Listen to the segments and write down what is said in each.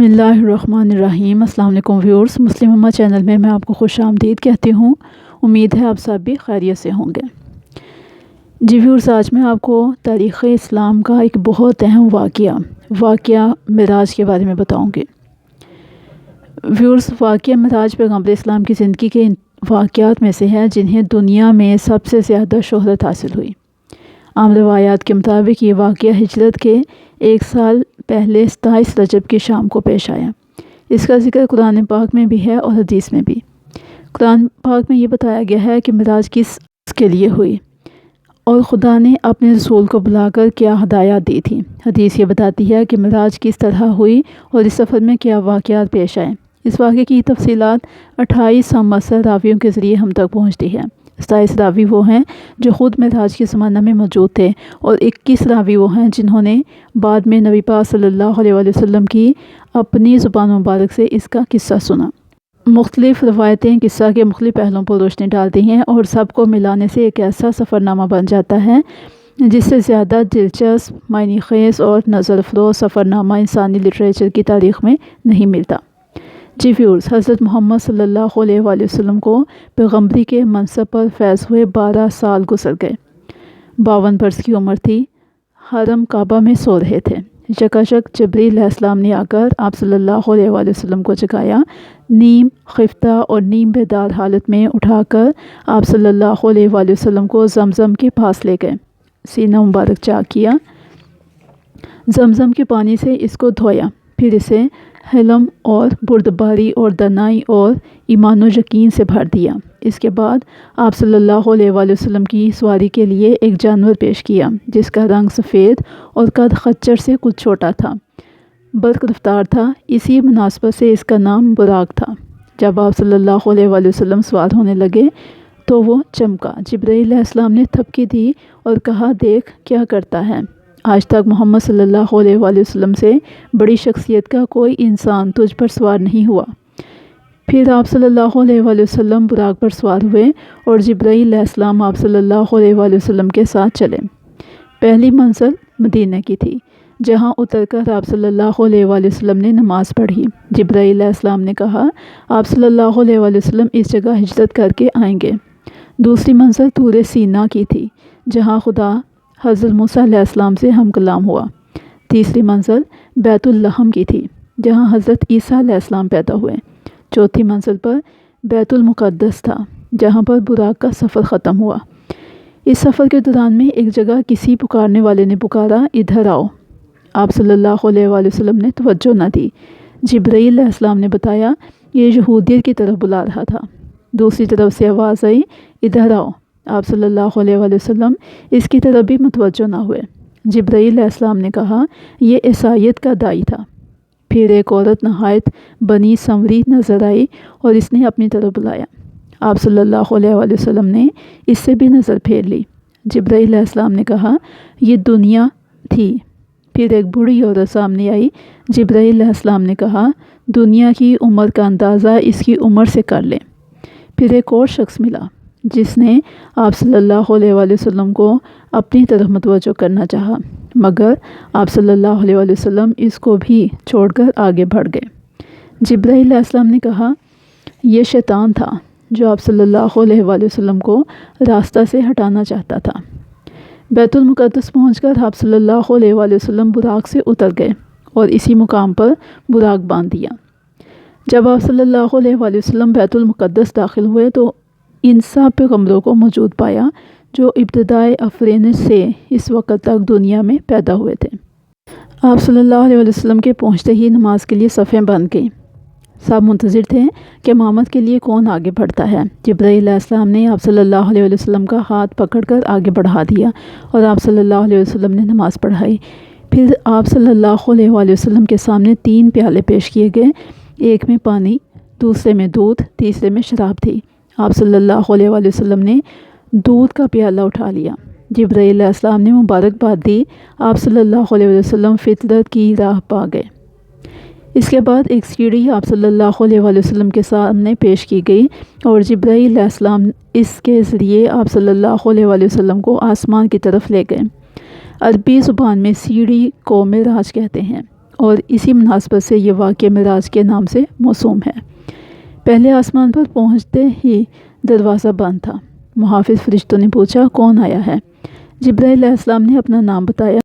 اللہ الرحمن الرحیم۔ السلام علیکم ویورز، مسلم امہ چینل میں میں آپ کو خوش آمدید کہتی ہوں۔ امید ہے آپ سب بھی خیریت سے ہوں گے۔ جی ویورز، آج میں آپ کو تاریخ اسلام کا ایک بہت اہم واقعہ معراج کے بارے میں بتاؤں گی۔ ویورز، واقعہ معراج پیغمبر اسلام کی زندگی کے واقعات میں سے ہے جنہیں دنیا میں سب سے زیادہ شہرت حاصل ہوئی۔ عام روایات کے مطابق یہ واقعہ ہجرت کے 1 سال پہلے 27 رجب کی شام کو پیش آیا۔ اس کا ذکر قرآن پاک میں بھی ہے اور حدیث میں بھی۔ قرآن پاک میں یہ بتایا گیا ہے کہ معراج کس کے لیے ہوئی اور خدا نے اپنے رسول کو بلا کر کیا ہدایات دی تھی۔ حدیث یہ بتاتی ہے کہ معراج کس طرح ہوئی اور اس سفر میں کیا واقعات پیش آئے۔ اس واقعے کی تفصیلات 28 مؤثر راویوں کے ذریعے ہم تک پہنچتی ہے۔ 27 راوی وہ ہیں جو خود معراج کے زمانہ میں موجود تھے اور 21 راوی وہ ہیں جنہوں نے بعد میں نبی پاک صلی اللہ علیہ وسلم کی اپنی زبان مبارک سے اس کا قصہ سنا۔ مختلف روایتیں قصہ کے مختلف پہلوؤں پر روشنی ڈالتی ہیں اور سب کو ملانے سے ایک ایسا سفر نامہ بن جاتا ہے جس سے زیادہ دلچسپ، معنی خیز اور نظر افروز سفر نامہ انسانی لٹریچر کی تاریخ میں نہیں ملتا۔ جی ویورز، حضرت محمد صلی اللہ علیہ وسلم کو پیغمبری کے منصب پر فیض ہوئے 12 سال گزر گئے۔ 52 برس کی عمر تھی۔ حرم کعبہ میں سو رہے تھے۔ یکاشک جبریل علیہ السلام نے آ کر آپ صلی اللہ علیہ وسلم کو جگایا۔ نیم خفتہ اور نیم بیدار حالت میں اٹھا کر آپ صلی اللہ علیہ وسلم کو زمزم کے پاس لے گئے۔ سینہ مبارک چاک کیا، زمزم کے پانی سے اس کو دھویا، پھر اسے حلم اور بردباری اور دانائی اور ایمان و یقین سے بھر دیا۔ اس کے بعد آپ صلی اللہ علیہ وسلم کی سواری کے لیے ایک جانور پیش کیا جس کا رنگ سفید اور قد خچر سے کچھ چھوٹا تھا، برق رفتار تھا۔ اسی مناسبت سے اس کا نام براق تھا۔ جب آپ صلی اللہ علیہ وسلم سوار ہونے لگے تو وہ چمکا۔ جبرائیل علیہ السلام نے تھپکی دی اور کہا، دیکھ کیا کرتا ہے، آج تک محمد صلی اللہ علیہ وسلم سے بڑی شخصیت کا کوئی انسان تجھ پر سوار نہیں ہوا۔ پھر آپ صلی اللہ علیہ وسلم براق پر سوار ہوئے اور جبرائیل علیہ السلام آپ صلی اللہ علیہ وسلم کے ساتھ چلے۔ پہلی منزل مدینہ کی تھی جہاں اتر کر آپ صلی اللہ علیہ وسلم نے نماز پڑھی۔ جبرائیل علیہ السلام نے کہا، آپ صلی اللہ علیہ وسلم اس جگہ ہجرت کر کے آئیں گے۔ دوسری منزل طور سینا کی تھی جہاں خدا حضرت موسیٰ علیہ السلام سے ہم کلام ہوا۔ تیسری منزل بیت اللحم کی تھی جہاں حضرت عیسیٰ علیہ السلام پیدا ہوئے۔ چوتھی منزل پر بیت المقدس تھا جہاں پر براق کا سفر ختم ہوا۔ اس سفر کے دوران میں ایک جگہ کسی پکارنے والے نے پکارا، ادھر آؤ۔ آپ صلی اللہ علیہ وسلم نے توجہ نہ دی۔ جبرائیل علیہ السلام نے بتایا، یہ یہودیت کی طرف بلا رہا تھا۔ دوسری طرف سے آواز آئی، ادھر آؤ۔ آپ صلی اللہ علیہ وسلم اس کی طرف بھی متوجہ نہ ہوئے۔ جبرائیل علیہ السلام نے کہا، یہ عیسائیت کا داعی تھا۔ پھر ایک عورت نہایت بنی سمری نظر آئی اور اس نے اپنی طرف بلایا۔ آپ صلی اللہ علیہ وسلم نے اس سے بھی نظر پھیر لی۔ جبرائیل علیہ السلام نے کہا، یہ دنیا تھی۔ پھر ایک بوڑھی عورت سامنے آئی۔ جبرائیل علیہ السلام نے کہا، دنیا کی عمر کا اندازہ اس کی عمر سے کر لیں۔ پھر ایک اور شخص ملا جس نے آپ صلی اللہ علیہ وسلم کو اپنی طرف متوجہ کرنا چاہا، مگر آپ صلی اللہ علیہ وسلم اس کو بھی چھوڑ کر آگے بڑھ گئے۔ جبرائیل علیہ السلام نے کہا، یہ شیطان تھا جو آپ صلی اللہ علیہ وسلم کو راستہ سے ہٹانا چاہتا تھا۔ بیت المقدس پہنچ کر آپ صلی اللہ علیہ وسلم براق سے اتر گئے اور اسی مقام پر براق باندھ دیا۔ جب آپ صلی اللہ علیہ وسلم بیت المقدس داخل ہوئے تو ان سب پیغمبروں کو موجود پایا جو ابتدائے افرینش سے اس وقت تک دنیا میں پیدا ہوئے تھے۔ آپ صلی اللہ علیہ وسلم کے پہنچتے ہی نماز کے لیے صفیں بن گئیں۔ سب منتظر تھے کہ امامت کے لیے کون آگے بڑھتا ہے۔ جبرائیل علیہ السلام نے آپ صلی اللہ علیہ وسلم کا ہاتھ پکڑ کر آگے بڑھا دیا اور آپ صلی اللہ علیہ وسلم نے نماز پڑھائی۔ پھر آپ صلی اللہ علیہ وسلم کے سامنے 3 پیالے پیش کیے گئے، ایک میں پانی، دوسرے میں دودھ، تیسرے میں شراب تھی۔ آپ صلی اللہ علیہ وسلم نے دودھ کا پیالہ اٹھا لیا۔ جبرائیل علیہ السلام نے مبارکباد دی۔ آپ صلی اللہ علیہ وسلم فطرت کی راہ پا گئے۔ اس کے بعد ایک سیڑھی آپ صلی اللہ علیہ وسلم کے سامنے پیش کی گئی اور جبرائیل علیہ السلام اس کے ذریعے آپ صلی اللہ علیہ وسلم کو آسمان کی طرف لے گئے۔ عربی زبان میں سیڑھی کو معراج کہتے ہیں اور اسی مناسبت سے یہ واقعہ معراج کے نام سے موسوم ہے۔ پہلے آسمان پر پہنچتے ہی دروازہ بند تھا۔ محافظ فرشتوں نے پوچھا کون آیا ہے؟ جبرائیل علیہ السلام نے اپنا نام بتایا۔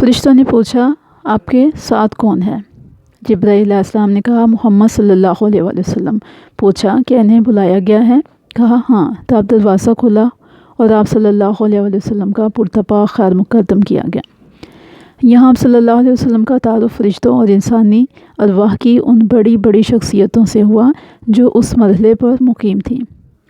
فرشتوں نے پوچھا آپ کے ساتھ کون ہے؟ جبرائیل علیہ السلام نے کہا محمد صلی اللہ علیہ وآلہ وسلم۔ پوچھا کہ انہیں بلایا گیا ہے؟ کہا ہاں۔ تب دروازہ کھلا اور آپ صلی اللہ علیہ وآلہ وسلم کا پرتپاک خیر مقدم کیا گیا۔ یہاں آپ صلی اللہ علیہ وسلم کا تعارف فرشتوں اور انسانی ارواح کی ان بڑی بڑی شخصیتوں سے ہوا جو اس مرحلے پر مقیم تھیں۔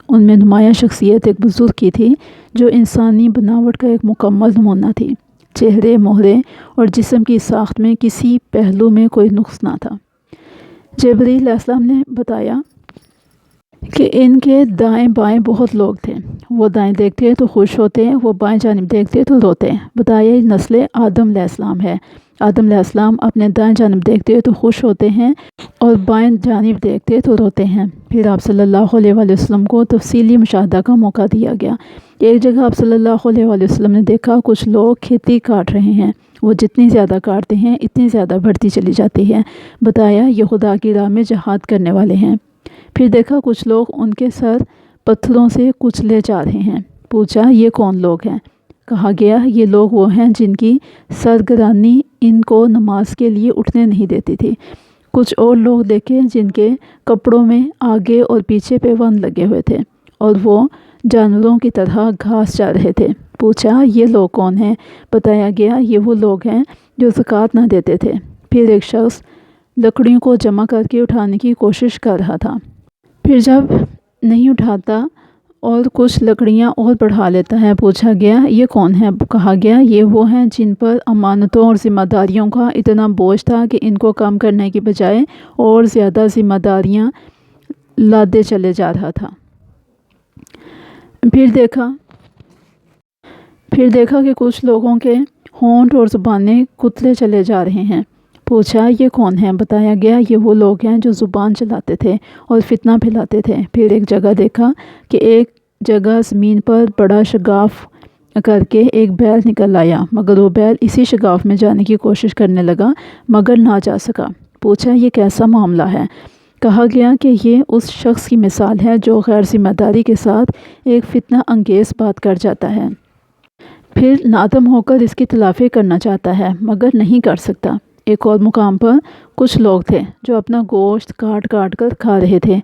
ان میں نمایاں شخصیت ایک بزرگ کی تھی جو انسانی بناوٹ کا ایک مکمل نمونہ تھی۔ چہرے، مہرے اور جسم کی ساخت میں کسی پہلو میں کوئی نقص نہ تھا۔ جبرائیل علیہ السلام نے بتایا کہ ان کے دائیں بائیں بہت لوگ تھے۔ وہ دائیں دیکھتے تو خوش ہوتے، وہ بائیں جانب دیکھتے تو روتے۔ بتایا یہ نسل آدم علیہ السلام ہے۔ آدم علیہ السلام اپنے دائیں جانب دیکھتے تو خوش ہوتے ہیں اور بائیں جانب دیکھتے تو روتے ہیں۔ پھر آپ صلی اللہ علیہ وآلہ وسلم کو تفصیلی مشاہدہ کا موقع دیا گیا۔ ایک جگہ آپ صلی اللہ علیہ وآلہ وسلم نے دیکھا کچھ لوگ کھیتی کاٹ رہے ہیں۔ وہ جتنی زیادہ کاٹتے ہیں اتنی زیادہ بڑھتی چلی جاتی ہے۔ بتایا یہ خدا کی راہ میں جہاد کرنے والے ہیں۔ پھر دیکھا کچھ لوگ ان کے سر پتھروں سے کچلے جا رہے ہیں۔ پوچھا یہ کون لوگ ہیں؟ کہا گیا یہ لوگ وہ ہیں جن کی سرگرانی ان کو نماز کے لیے اٹھنے نہیں دیتی تھی۔ کچھ اور لوگ دیکھے جن کے کپڑوں میں آگے اور پیچھے پیوند لگے ہوئے تھے اور وہ جانوروں کی طرح گھاس چر رہے تھے۔ پوچھا یہ لوگ کون ہیں؟ بتایا گیا یہ وہ لوگ ہیں جو زکوٰۃ نہ دیتے تھے۔ پھر ایک شخص لکڑیوں کو جمع کر کے اٹھانے کی کوشش کر رہا تھا۔ پھر جب نہیں اٹھاتا اور کچھ لکڑیاں اور بڑھا لیتا ہے۔ پوچھا گیا یہ کون ہے؟ کہا گیا یہ وہ ہیں جن پر امانتوں اور ذمہ داریوں کا اتنا بوجھ تھا کہ ان کو کم کرنے کی بجائے اور زیادہ ذمہ داریاں لادے چلے جا رہا تھا۔ پھر دیکھا کہ کچھ لوگوں کے ہونٹ اور زبانیں کتلے چلے جا رہے ہیں۔ پوچھا یہ کون ہیں؟ بتایا گیا یہ وہ لوگ ہیں جو زبان چلاتے تھے اور فتنہ پھیلاتے تھے۔ پھر ایک جگہ دیکھا کہ ایک جگہ زمین پر بڑا شگاف کر کے ایک بیل نکل آیا، مگر وہ بیل اسی شگاف میں جانے کی کوشش کرنے لگا مگر نہ جا سکا۔ پوچھا یہ کیسا معاملہ ہے؟ کہا گیا کہ یہ اس شخص کی مثال ہے جو غیر ذمہ داری کے ساتھ ایک فتنہ انگیز بات کر جاتا ہے، پھر نادم ہو کر اس کی تلافی کرنا چاہتا ہے مگر نہیں کر سکتا۔ ایک اور مقام پر کچھ لوگ تھے جو اپنا گوشت کاٹ کاٹ کر کھا رہے تھے۔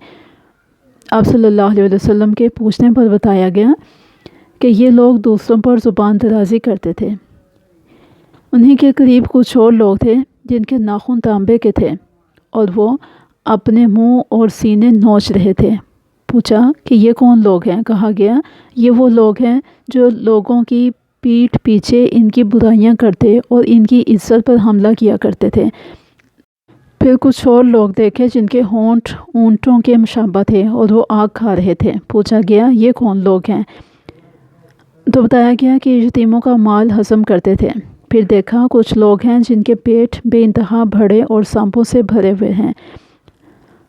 آپ صلی اللہ علیہ وسلم کے پوچھنے پر بتایا گیا کہ یہ لوگ دوسروں پر زبان درازی کرتے تھے۔ انہی کے قریب کچھ اور لوگ تھے جن کے ناخن تانبے کے تھے اور وہ اپنے منہ اور سینے نوچ رہے تھے۔ پوچھا کہ یہ کون لوگ ہیں؟ کہا گیا یہ وہ لوگ ہیں جو لوگوں کی پیٹھ پیچھے ان کی برائیاں کرتے اور ان کی عزت پر حملہ کیا کرتے تھے۔ پھر کچھ اور لوگ دیکھے جن کے ہونٹ اونٹوں کے مشابہ تھے اور وہ آگ کھا رہے تھے۔ پوچھا گیا یہ کون لوگ ہیں؟ تو بتایا گیا کہ یتیموں کا مال ہضم کرتے تھے۔ پھر دیکھا کچھ لوگ ہیں جن کے پیٹ بے انتہا بھرے اور سانپوں سے بھرے ہوئے ہیں۔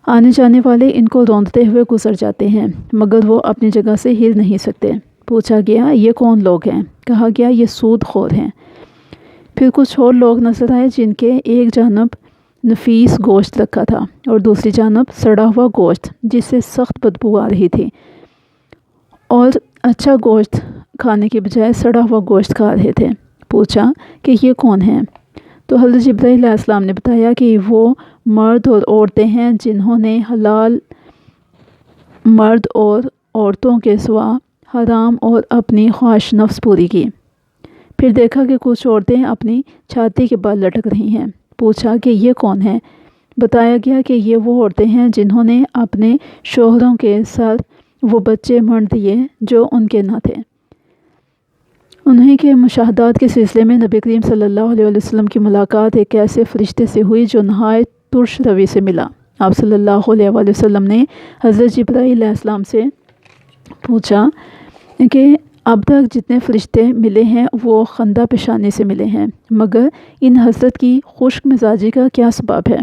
آنے جانے والے ان کو روندتے ہوئے گزر جاتے ہیں مگر وہ اپنی جگہ سے ہل نہیں سکتے۔ پوچھا گیا یہ کون لوگ ہیں؟ کہا گیا یہ سود خور ہیں۔ پھر کچھ اور لوگ نظر آئے جن کے ایک جانب نفیس گوشت رکھا تھا اور دوسری جانب سڑا ہوا گوشت جس سے سخت بدبو آ رہی تھی، اور اچھا گوشت کھانے کے بجائے سڑا ہوا گوشت کھا رہے تھے۔ پوچھا کہ یہ کون ہیں؟ تو حضرت جبرائیل علیہ السلام نے بتایا کہ وہ مرد اور عورتیں ہیں جنہوں نے حلال مرد اور عورتوں کے سوا حرام اور اپنی خواہش نفس پوری کی۔ پھر دیکھا کہ کچھ عورتیں اپنی چھاتی کے بل لٹک رہی ہیں۔ پوچھا کہ یہ کون ہیں؟ بتایا گیا کہ یہ وہ عورتیں ہیں جنہوں نے اپنے شوہروں کے سر وہ بچے مر دیے جو ان کے نہ تھے۔ انہی کے مشاہدات کے سلسلے میں نبی کریم صلی اللہ علیہ وسلم کی ملاقات ایک ایسے فرشتے سے ہوئی جو نہایت ترش روی سے ملا۔ آپ صلی اللہ علیہ وسلم نے حضرت جبرائیل علیہ السلام سے پوچھا کہ اب تک جتنے فرشتے ملے ہیں وہ خندہ پیشانی سے ملے ہیں، مگر ان حضرت کی خشک مزاجی کا کیا سبب ہے؟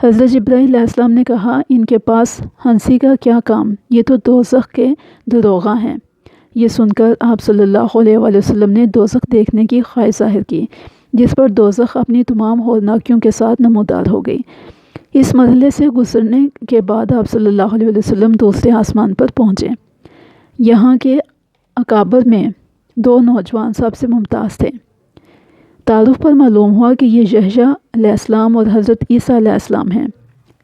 حضرت جبرائیل علیہ السلام نے کہا ان کے پاس ہنسی کا کیا کام، یہ تو دوزخ کے دروغہ ہیں۔ یہ سن کر آپ صلی اللہ علیہ وسلم نے دوزخ دیکھنے کی خواہش ظاہر کی۔ جس پر دوزخ اپنی تمام ہولناکیوں کے ساتھ نمودار ہو گئی۔ اس مرحلے سے گزرنے کے بعد آپ صلی اللہ علیہ وسلم دوسرے آسمان پر پہنچے۔ یہاں کے اکابر میں 2 نوجوان سب سے ممتاز تھے۔ تعارف پر معلوم ہوا کہ یہ یحییٰ علیہ السلام اور حضرت عیسیٰ علیہ السلام ہیں۔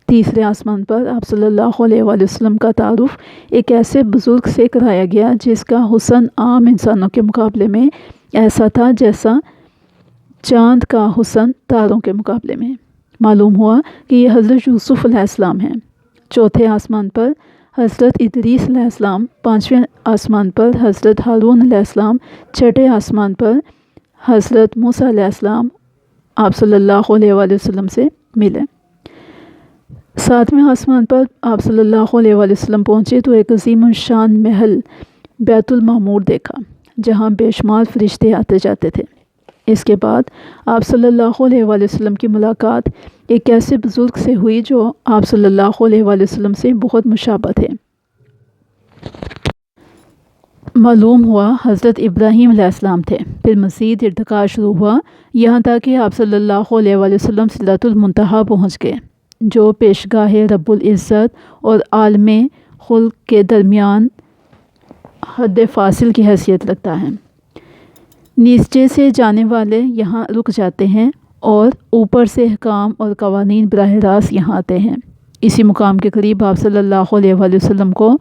تیسرے آسمان پر آپ صلی اللہ علیہ وسلم کا تعارف ایک ایسے بزرگ سے کرایا گیا جس کا حسن عام انسانوں کے مقابلے میں ایسا تھا جیسا چاند کا حسن تاروں کے مقابلے میں۔ معلوم ہوا کہ یہ حضرت یوسف علیہ السلام ہیں۔ چوتھے آسمان پر حضرت ادریس علیہ السلام، 5ویں آسمان پر حضرت ہارون علیہ السلام، 6ٹھے آسمان پر حضرت موسیٰ علیہ السلام آپ صلی اللہ علیہ وسلم سے ملے۔ 7ویں آسمان پر آپ صلی اللہ علیہ وسلم پہنچے تو ایک عظیم الشان محل بیت المعمور دیکھا جہاں بے شمار فرشتے آتے جاتے تھے۔ اس کے بعد آپ صلی اللہ علیہ وسلم کی ملاقات ایک ایسے بزرگ سے ہوئی جو آپ صلی اللہ علیہ وسلم سے بہت مشابہ تھے۔ معلوم ہوا حضرت ابراہیم علیہ السلام تھے۔ پھر مزید ارتقاء شروع ہوا یہاں تک کہ آپ صلی اللہ علیہ وسلم سدرۃ المنتہا پہنچ گئے جو پیشگاہ رب العزت اور عالم خلق کے درمیان حد فاصل کی حیثیت رکھتا ہے۔ نیچے سے جانے والے یہاں رک جاتے ہیں اور اوپر سے احکام اور قوانین براہ راست یہاں آتے ہیں۔ اسی مقام کے قریب آپ صلی اللہ علیہ وسلم کو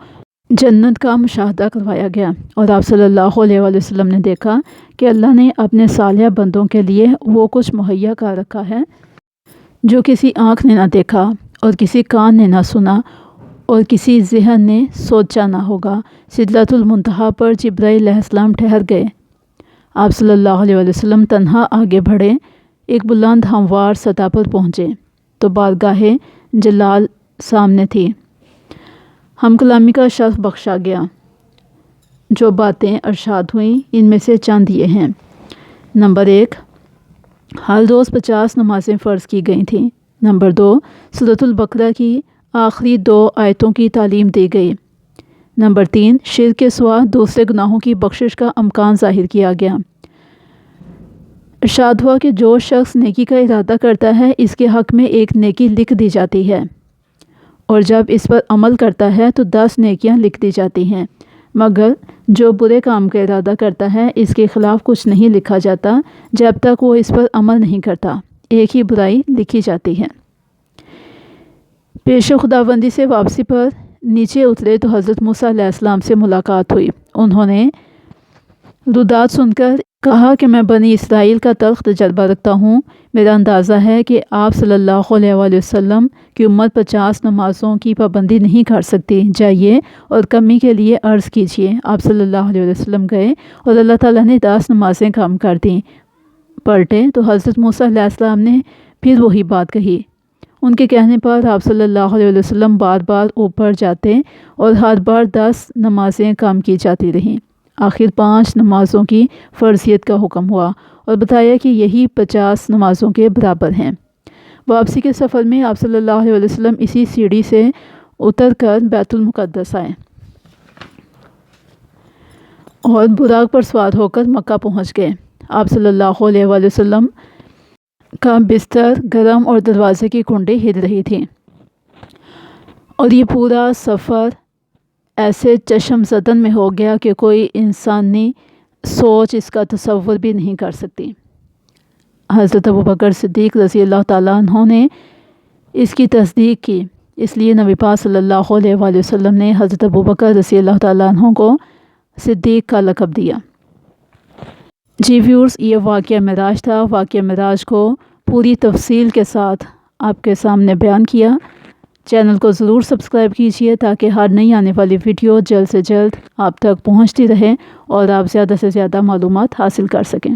جنت کا مشاہدہ کروایا گیا اور آپ صلی اللہ علیہ وسلم نے دیکھا کہ اللہ نے اپنے صالح بندوں کے لیے وہ کچھ مہیا کر رکھا ہے جو کسی آنکھ نے نہ دیکھا اور کسی کان نے نہ سنا اور کسی ذہن نے سوچا نہ ہوگا۔ سدرۃ المنتہا پر جبرائیل علیہ السلام ٹھہر گئے۔ آپ صلی اللہ علیہ وسلم تنہا آگے بڑھے، ایک بلند ہموار سطح پر پہنچے تو بارگاہ جلال سامنے تھی۔ ہم کلامی کا شرف بخشا گیا۔ جو باتیں ارشاد ہوئیں ان میں سے چند یہ ہیں۔ نمبر 1، ہر روز 50 نمازیں فرض کی گئی تھیں۔ نمبر 2، سورۃ البقرہ کی آخری 2 آیتوں کی تعلیم دی گئی۔ نمبر 3، شرک کے سوا دوسرے گناہوں کی بخشش کا امکان ظاہر کیا گیا۔ ارشاد ہوا کہ جو شخص نیکی کا ارادہ کرتا ہے اس کے حق میں ایک نیکی لکھ دی جاتی ہے اور جب اس پر عمل کرتا ہے تو 10 نیکیاں لکھ دی جاتی ہیں، مگر جو برے کام کا ارادہ کرتا ہے اس کے خلاف کچھ نہیں لکھا جاتا جب تک وہ اس پر عمل نہیں کرتا، ایک ہی برائی لکھی جاتی ہے۔ پیش خداوندی سے واپسی پر نیچے اترے تو حضرت موسیٰ علیہ السلام سے ملاقات ہوئی۔ انہوں نے ردات سن کر کہا کہ میں بنی اسرائیل کا تلخ تجربہ رکھتا ہوں۔ میرا اندازہ ہے کہ آپ صلی اللہ علیہ وسلم کی امت 50 نمازوں کی پابندی نہیں کر سکتی، جائیے اور کمی کے لیے عرض کیجیے۔ آپ صلی اللہ علیہ وسلم گئے اور اللہ تعالیٰ نے 10 نمازیں کم کر دیں۔ پلٹے تو حضرت موسیٰ علیہ السلام نے پھر وہی بات کہی۔ ان کے کہنے پر آپ صلی اللہ علیہ وسلم بار بار اوپر جاتے اور ہر بار 10 نمازیں کم کی جاتی رہیں۔ آخر 5 نمازوں کی فرضیت کا حکم ہوا اور بتایا کہ یہی 50 نمازوں کے برابر ہیں۔ واپسی کے سفر میں آپ صلی اللہ علیہ وسلم اسی سیڑھی سے اتر کر بیت المقدس آئے اور براق پر سوار ہو کر مکہ پہنچ گئے۔ آپ صلی اللہ علیہ وسلم کا بستر گرم اور دروازے کی کنڈی ہل رہی تھی اور یہ پورا سفر ایسے چشم زدن میں ہو گیا کہ کوئی انسانی سوچ اس کا تصور بھی نہیں کر سکتی۔ حضرت ابوبکر صدیق رضی اللہ تعالیٰ عنہ نے اس کی تصدیق کی، اس لیے نبی پاک صلی اللہ علیہ وسلم نے حضرت ابوبکر رضی اللہ تعالیٰ عنہ کو صدیق کا لقب دیا۔ جی ویورز، یہ واقعہ معراج تھا۔ واقعہ معراج کو پوری تفصیل کے ساتھ آپ کے سامنے بیان کیا۔ چینل کو ضرور سبسکرائب کیجیے تاکہ ہر نئی آنے والی ویڈیو جلد سے جلد آپ تک پہنچتی رہے اور آپ زیادہ سے زیادہ معلومات حاصل کر سکیں۔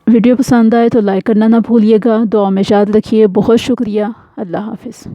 ویڈیو پسند آئے تو لائک کرنا نہ بھولیے گا۔ دعا میں یاد رکھیے۔ بہت شکریہ۔ اللہ حافظ۔